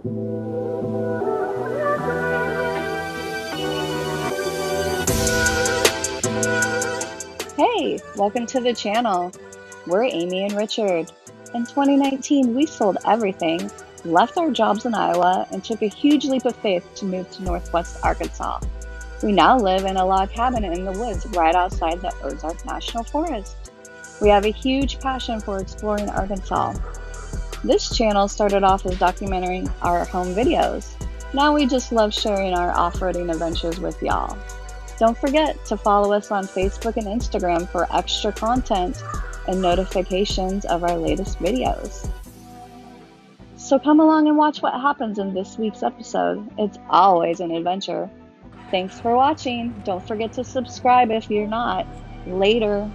Hey, welcome to the channel. We're Amy and Richard. In 2019, we sold everything, left our jobs in Iowa, and took a huge leap of faith to move to Northwest Arkansas. We now live in a log cabin in the woods right outside the Ozark National Forest. We have a huge passion for exploring Arkansas. This channel started off as documenting our home videos. Now we just love sharing our off-roading adventures with y'all. Don't forget to follow us on Facebook and Instagram for extra content and notifications of our latest videos. So come along and watch what happens in this week's episode. It's always an adventure. Thanks for watching. Don't forget to subscribe if you're not. Later.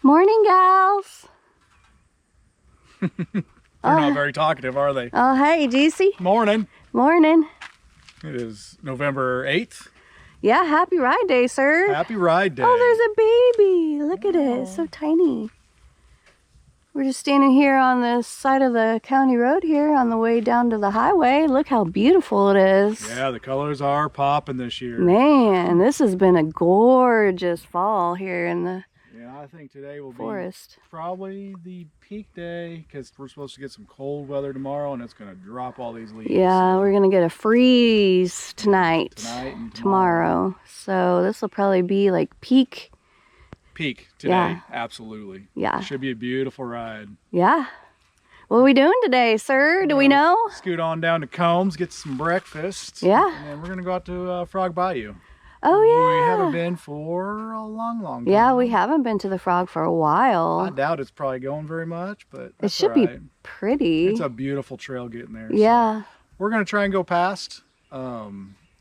Morning, gals. They're not very talkative, are they? Oh, hey, Juicy. Morning. Morning. It is November 8th. Yeah, happy ride day, sir. Happy ride day. Oh, there's a baby. Look at it. It's so tiny. We're just standing here on the side of the county road here on the way down to the highway. Look how beautiful it is. Yeah, the colors are popping this year. Man, this has been a gorgeous fall here in the I think today will forest. Be probably the peak day because we're supposed to get some cold weather tomorrow and it's going to drop all these leaves. Yeah, so. We're going to get a freeze tonight and tomorrow. So this will probably be like peak today. Yeah. Absolutely. Yeah. Should be a beautiful ride. Yeah. What are we doing today, sir? Do we know? Scoot on down to Combs, get some breakfast. Yeah. And then we're going to go out to Frog Bayou. Oh, yeah. We haven't been for a long time. Yeah, we haven't been to the Frog for a while. I doubt it's probably going very much, but it should be pretty. It's a beautiful trail getting there. Yeah. So we're going to try and go past.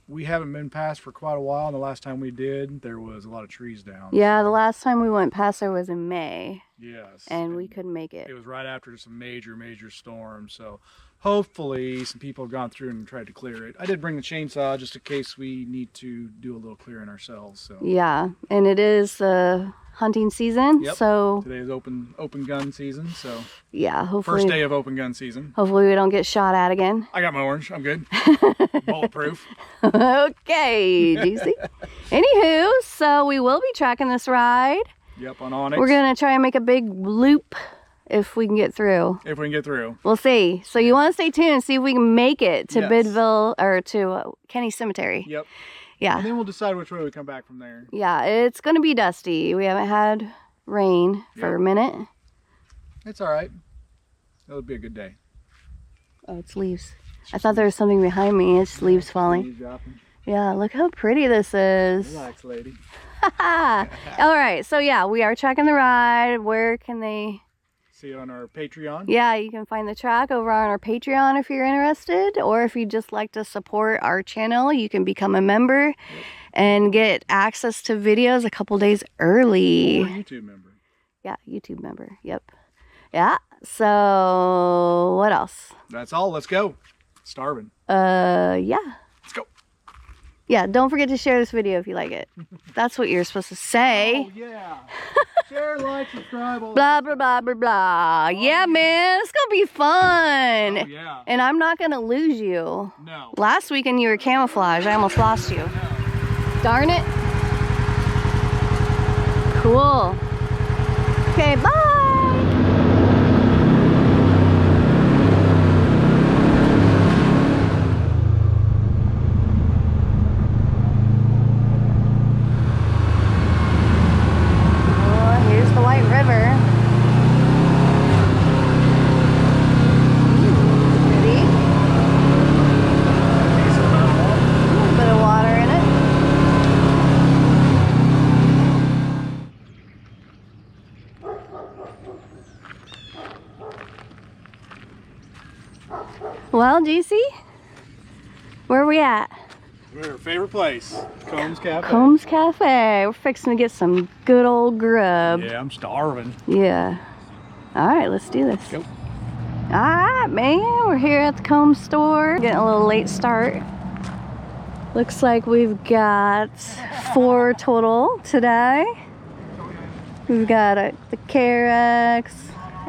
We haven't been past for quite a while, and the last time we did, there was a lot of trees down. Yeah, the last time we went past there was in May. Yes. And we couldn't make it. It was right after some major storms, so hopefully some people have gone through and tried to clear it. I did bring the chainsaw just in case we need to do a little clearing ourselves. So. Yeah, and it is hunting season. Yep. So today is open gun season. So yeah, hopefully first day of open gun season. Hopefully we don't get shot at again. I got my orange. I'm good. Bulletproof. Okay, juicy. Anywho, so we will be tracking this ride. Yep, on Onyx. We're gonna try and make a big loop if we can get through. If we can get through. We'll see. So you want to stay tuned and see if we can make it to Yes. Bidville or to Kenny Cemetery. Yep. Yeah. And then we'll decide which way we come back from there. Yeah, it's going to be dusty. We haven't had rain for a minute. It's all right. It'll be a good day. Oh, it's leaves. I thought there was something behind me. It's leaves falling. Leaves dropping. Yeah, look how pretty this is. Relax, lady. All right, so yeah, we are tracking the ride. Where can they see it on our Patreon? Yeah, you can find the track over on our Patreon if you're interested, or if you'd just like to support our channel, you can become a member. and get access to videos a couple days early. Or a YouTube member. Yeah, YouTube member. Yep. Yeah. So what else? That's all. Let's go. Starving. Yeah. Let's go. Yeah, don't forget to share this video if you like it. That's what you're supposed to say. Oh, yeah. Share, like, subscribe. Blah, blah, blah, blah, blah. Yeah, man. It's going to be fun. Oh, yeah. And I'm not going to lose you. No. Last weekend you were camouflage. I almost lost you. Darn it. Cool. Okay, bye. Well, GC, where are we at? We're our favorite place, Combs Cafe. Combs Cafe. We're fixing to get some good old grub. Yeah, I'm starving. Yeah. All right, let's do this. Go. All right, man. We're here at the Combs store. Getting a little late start. Looks like we've got 4 total today. We've got the KRX,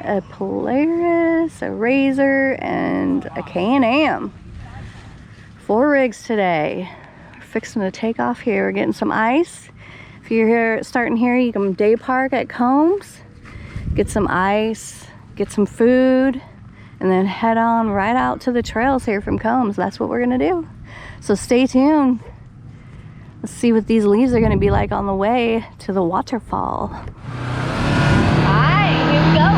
a Polaris, a RZR, and a Can-Am. 4 rigs today. We're fixing to take off here. We're getting some ice. If you're here, starting here, you can day park at Combs, get some ice, get some food, and then head on right out to the trails here from Combs. That's what we're gonna do. So stay tuned. Let's see what these leaves are gonna be like on the way to the waterfall. All right, here we go.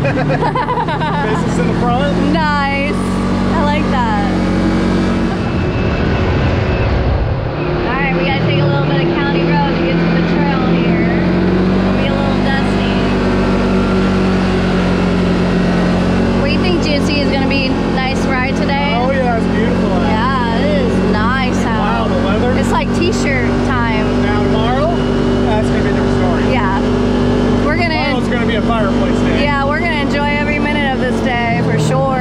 Business in the front. Nice. I like that. Alright, we gotta take a little bit of county road to get to the trail here. It'll be a little dusty. What do you think, Juicy? Is gonna be a nice ride today? Oh yeah, it's beautiful out. Yeah, it is nice out. Wow, the weather. It's like t-shirt time. Now tomorrow, that's gonna be a different story. Yeah. We're gonna. Tomorrow's gonna be a fireplace day. Yeah, we're gonna enjoy every minute of this day for sure.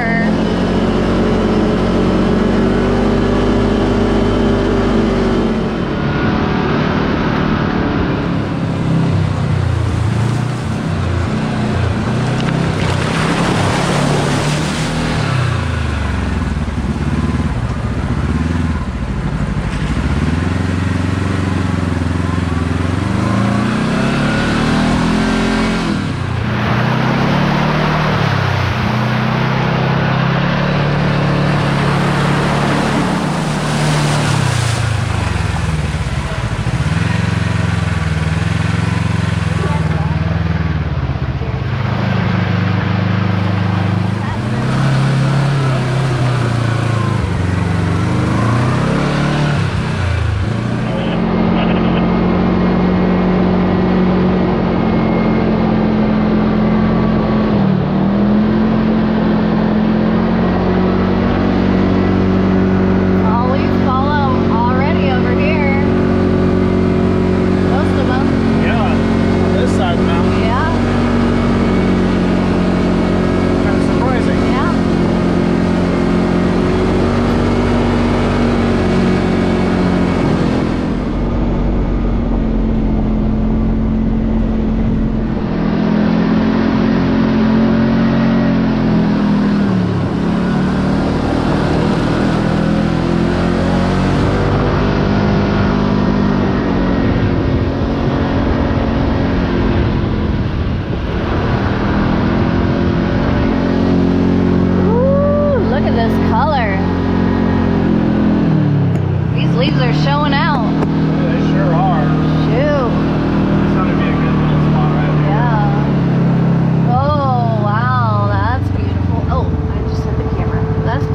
That's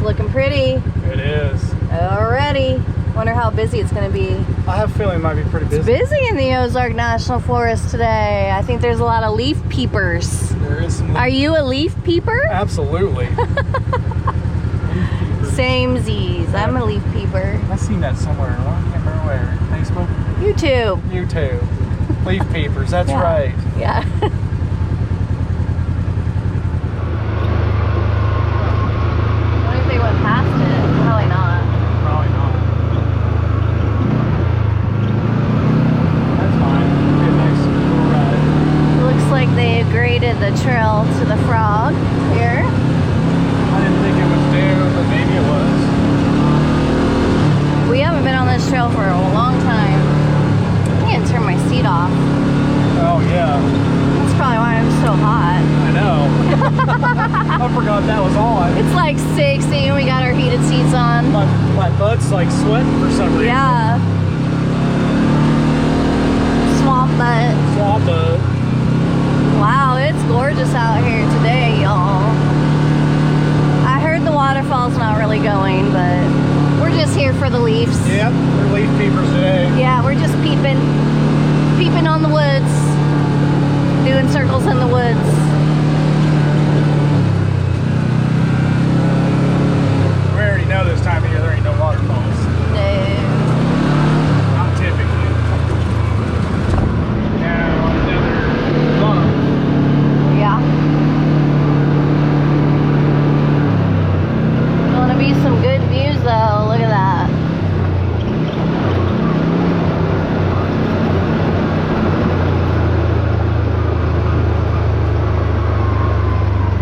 looking pretty. It is. Already. Wonder how busy it's going to be. I have a feeling it might be pretty busy. It's busy in the Ozark National Forest today. I think there's a lot of leaf peepers. There is some. Are you a leaf peeper? Absolutely. Samesies. I'm a leaf peeper. I've seen that somewhere. I can't remember where. Facebook? YouTube. YouTube. Leaf peepers. That's Yeah. right. Yeah. What if they went past it? Probably not. Probably not. That's fine. It'll be a nice little ride. Looks like they graded the trail to the Frog here. I didn't think it was due, but maybe it was. We haven't been on this trail for a long time. I can't turn my seat off. Oh, yeah. That's probably why I'm so hot. I know. I forgot that was on. It's like 60 and we got our heated seats on. My butt's like sweating for some reason. Yeah. Swamp butt. Swamp butt. Wow, it's gorgeous out here today, y'all. I heard the waterfall's not really going, but we're just here for the leaves. Yep, we're leaf peepers today. Yeah, we're just peeping on the woods, doing circles in the woods. We already know this time of year there ain't no waterfalls. No. Not typically. Now another bump. Yeah. Gonna be some good views though. Look at that.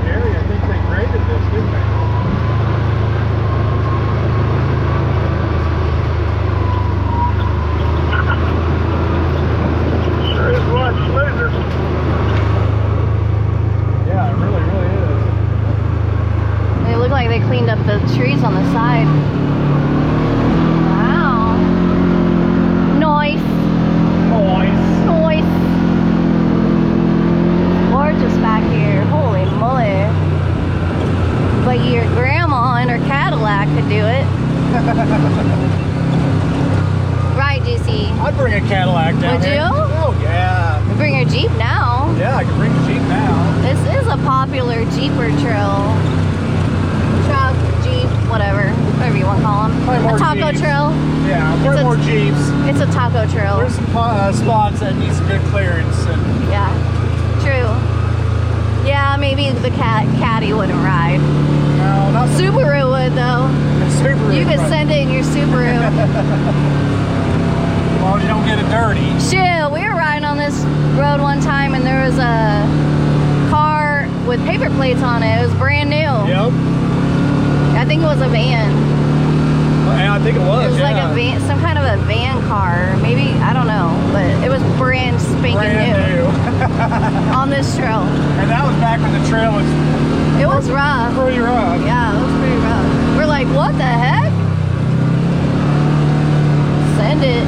Gary, I think they graded this, didn't they? Sure is a lot smoother. Yeah, it really, really is. They look like they cleaned up the trees on the side. Wow. Nice. Nice. Nice. Gorgeous back here. Holy moly. But your grandma in her Cadillac could do it. Right, Juicy? I'd bring a Cadillac down Would here. you? Oh, yeah. Bring her Jeep now. Yeah, I can bring the Jeep now. This is a popular Jeeper trail. Truck, Jeep, whatever you want to call them. Probably A more taco Jeeps. trail. Yeah, It's more, a- more Jeeps. It's a taco trail. There's some spots that need some good clearance. And Yeah, true. Yeah, maybe the caddy wouldn't ride. no, not Subaru would though. Subaru. You could send it in your Subaru. Well, you don't get it dirty. Shit, we were riding on this road one time and there was a car with paper plates on it. It was brand new. Yep. I think it was a van. Yeah, I think it was. It was like yeah. a van, some kind of a van car. Maybe, I don't know, but it was brand spanking Brand new new. on this trail. And that was back when the trail was It was rough. pretty rough. Yeah, it was pretty rough. We're like, what the heck? Send it.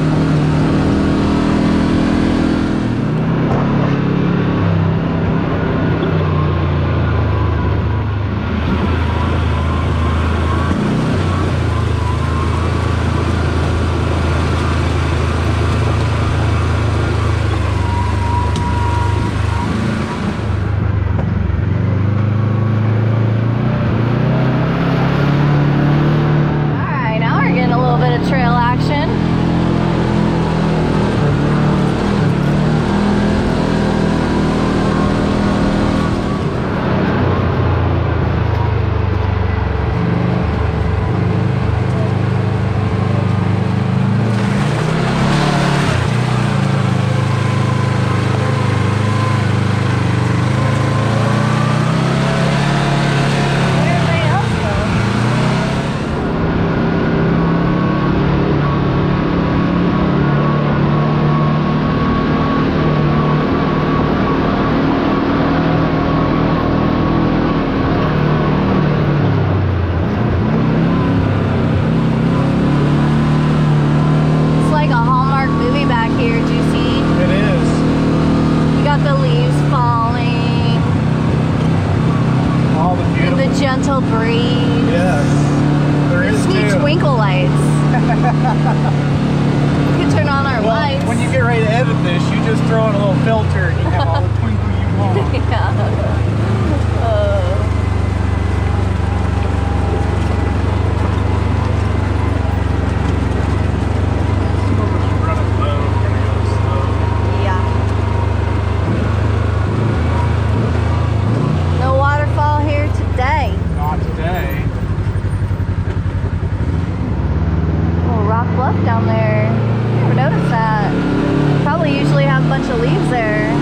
throw in a little filter and you have all the twinkle you want. Yeah. Down there. Never noticed that. Probably usually have a bunch of leaves there.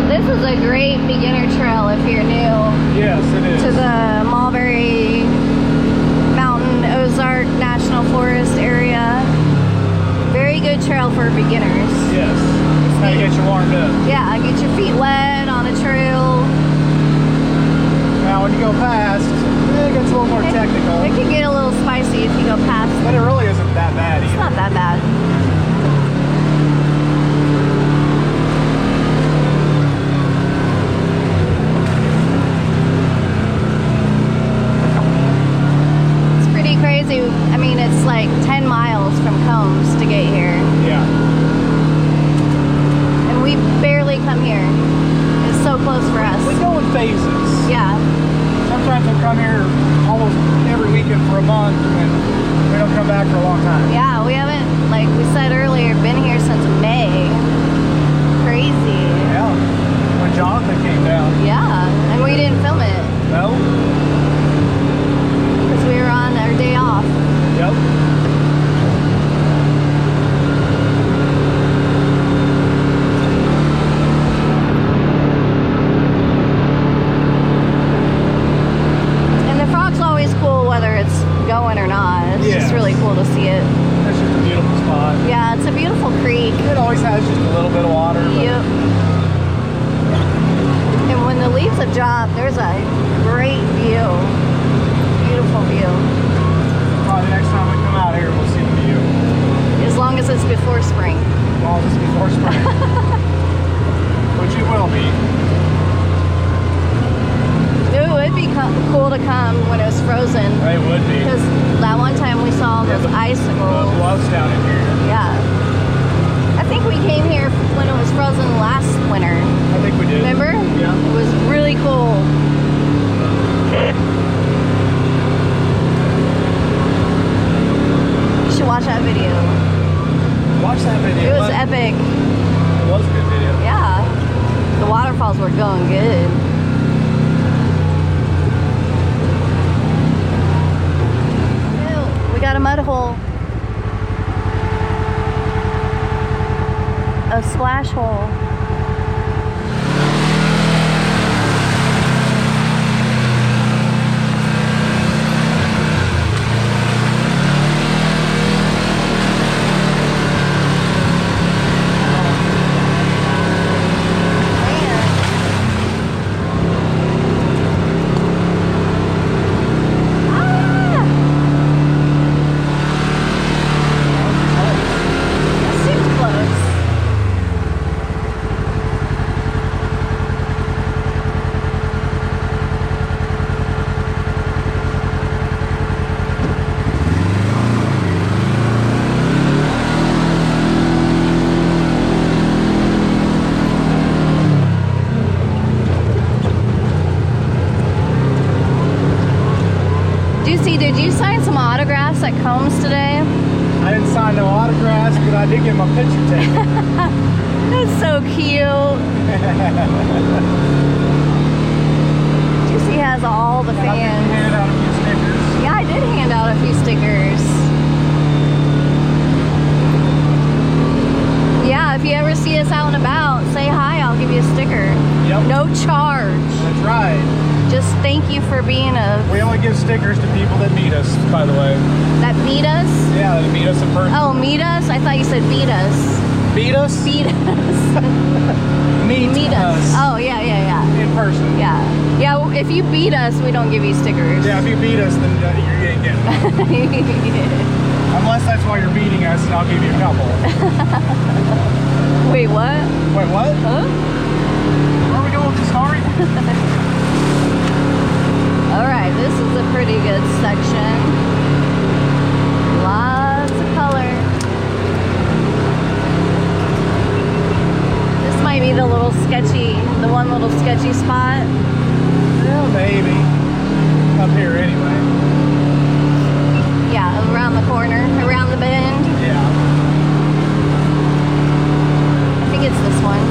This is a great beginner trail if you're new. Yes, it is. To the Mountain Ozark National Forest area. Very good trail for beginners. Yes. How you get you warmed up. Yeah, get your feet wet on a trail. Now when you go past, it gets a little more technical. It can get a little spicy if you go past. But it really isn't that bad either. It's not that bad. Crazy. I mean, it's like 10 miles from Combs to get here. Yeah. And we barely come here. It's so close for us. We go in phases. Yeah. Sometimes we'll come here almost every weekend for a month and we don't come back for a long time. Yeah, we haven't, like we said earlier, been here since May. Crazy. Yeah. When Jonathan came down. Yeah. And we didn't film it. No. We were on our day off. Yep. And the frog's always cool whether it's going or not. It's just really cool to see it. It's just a beautiful spot. Yeah, it's a beautiful creek. It always has just a little bit of water. Yep. And when the leaves have dropped, there's a great view. Beautiful view. Probably next time we come out here, we'll see the view. As long as it's before spring. As long as it's before spring. Which it will be. It would be cool to come when it was frozen. It would be. Because that one time we saw those icicles. Bluffs down in here. Yeah. I think we came here when it was frozen last winter. I think we did. Remember? Yeah. It was really cool. Watch that video. Watch that video. It was epic. It was a good video. Yeah. The waterfalls were going good. Ew, we got a mud hole. A splash hole. Did you sign some autographs at Combs today? I didn't sign no autographs, but I did get my picture taken. That's so cute. Juicy has all the fans. I handed out a few stickers. Yeah, I did hand out a few stickers. Yeah, if you ever see us out and about, say hi, I'll give you a sticker. Yep. No charge. That's right. Just thank you for being We only give stickers to people that meet us, by the way. that meet us. Yeah, that meet us in person. Oh, meet us? I thought you said beat us. Beat us? Beat us. Meet Meet us. us. Oh, yeah. In person. Yeah. Yeah, if you beat us, we don't give you stickers. Yeah, if you beat us, then you ain't getting one. Unless that's why you're beating us, and I'll give you a couple. Wait, what? Wait, what? Huh? Where are we going with the story? Alright, this is a pretty good section. Lots of color. This might be the one little sketchy spot. Yeah, maybe. Up here anyway. Yeah, around the corner, around the bend. Yeah. I think it's this one.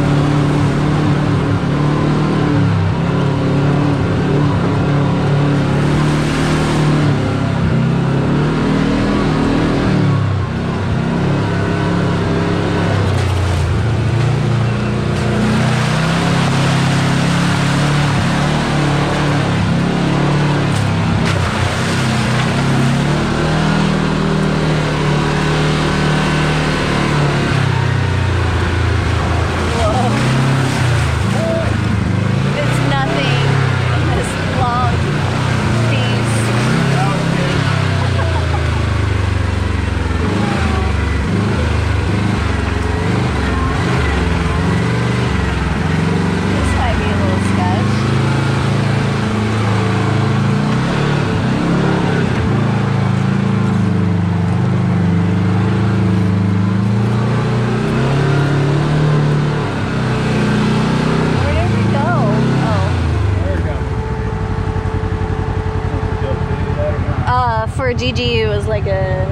For GGU is like a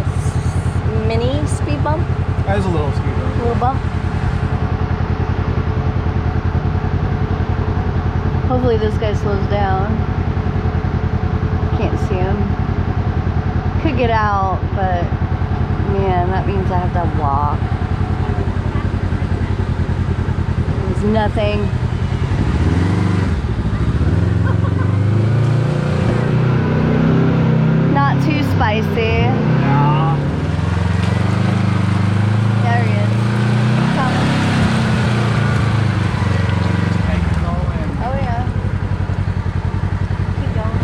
mini speed bump. That is a little speed bump. A little bump. Hopefully this guy slows down. Can't see him. Could get out, but man, that means I have to walk. There's nothing. Not too spicy. Nah. There he is. Coming. Take it all in. Oh yeah. Keep going.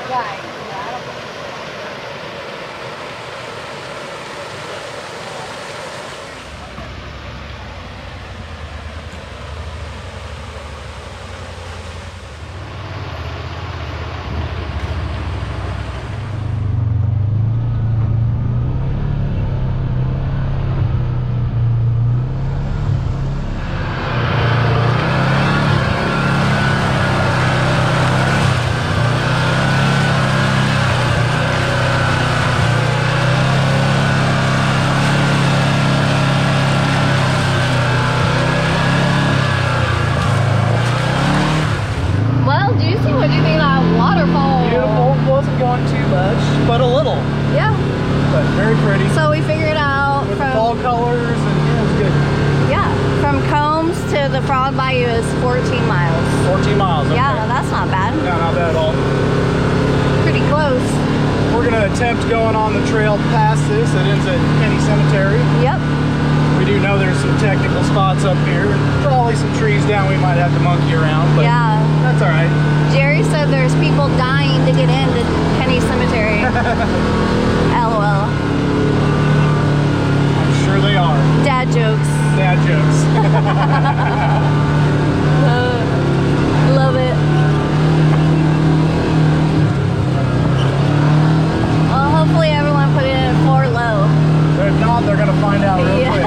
Right. Well, Juicy, what do you think of that waterfall? Beautiful. Wasn't going too much, but a little. Yeah. But very pretty. So we figured out With the from fall colors, and yeah, it was good. yeah, from Combs to the Frog Bayou is 14 miles. 14 miles. Okay. Yeah, that's not bad. Yeah, not bad at all. Pretty close. We're gonna attempt going on the trail past this. It ends at Kenny Cemetery. Yep. We do know there's some technical spots up here, and probably some trees down we might have to monkey around, but Yeah. that's all right. Jerry said there's people dying to get into Kenny Cemetery. LOL. I'm sure they are. Dad jokes. Dad jokes. Love it. Well, hopefully everyone put it in 4 low. But if not, they're gonna find out real Yeah. quick.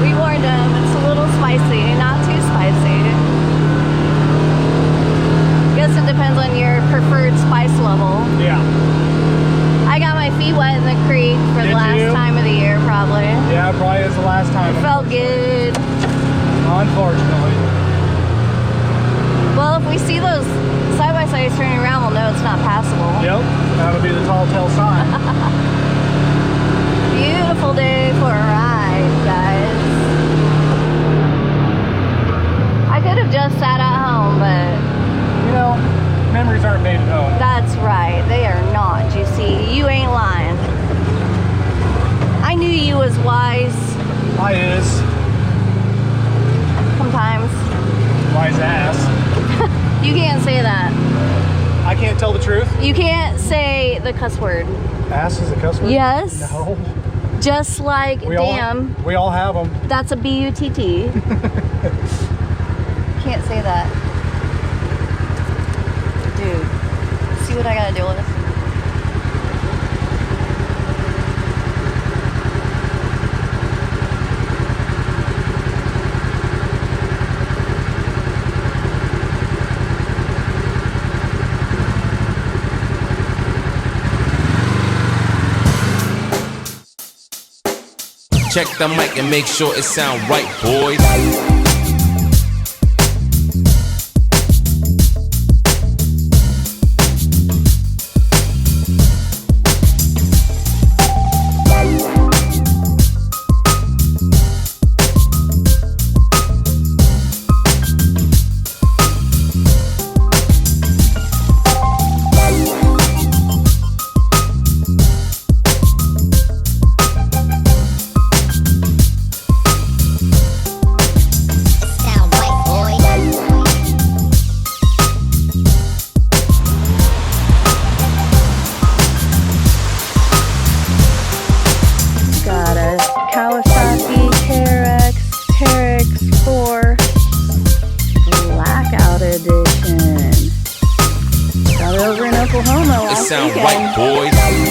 We warned them. It's a little spicy, not too spicy. Guess it depends on your preferred spice level. Yeah. I got my feet wet in the creek for the Did last you? time of the year, probably. Yeah, it probably is the last time. It felt good. Unfortunately. we see those side-by-sides turning around, we'll know it's not passable. Yep, that'll be the tall tale sign. Beautiful day for a ride, guys. I could have just sat at home, but... You know, memories aren't made at home. That's right, they are not, you see. You ain't lying. I knew you was wise. I is. Sometimes. Wise ass. You can't say that. I can't tell the truth? You can't say the cuss word. Ass is a cuss word? Yes. No. Just like damn. We all have them. That's a B-U-T-T. Can't say that. Dude, see what I gotta deal with? Check the mic and make sure it sound right, boys. Kawasaki KRX4 Blackout Edition. Got it over in Oklahoma It last sound weekend. right, boys.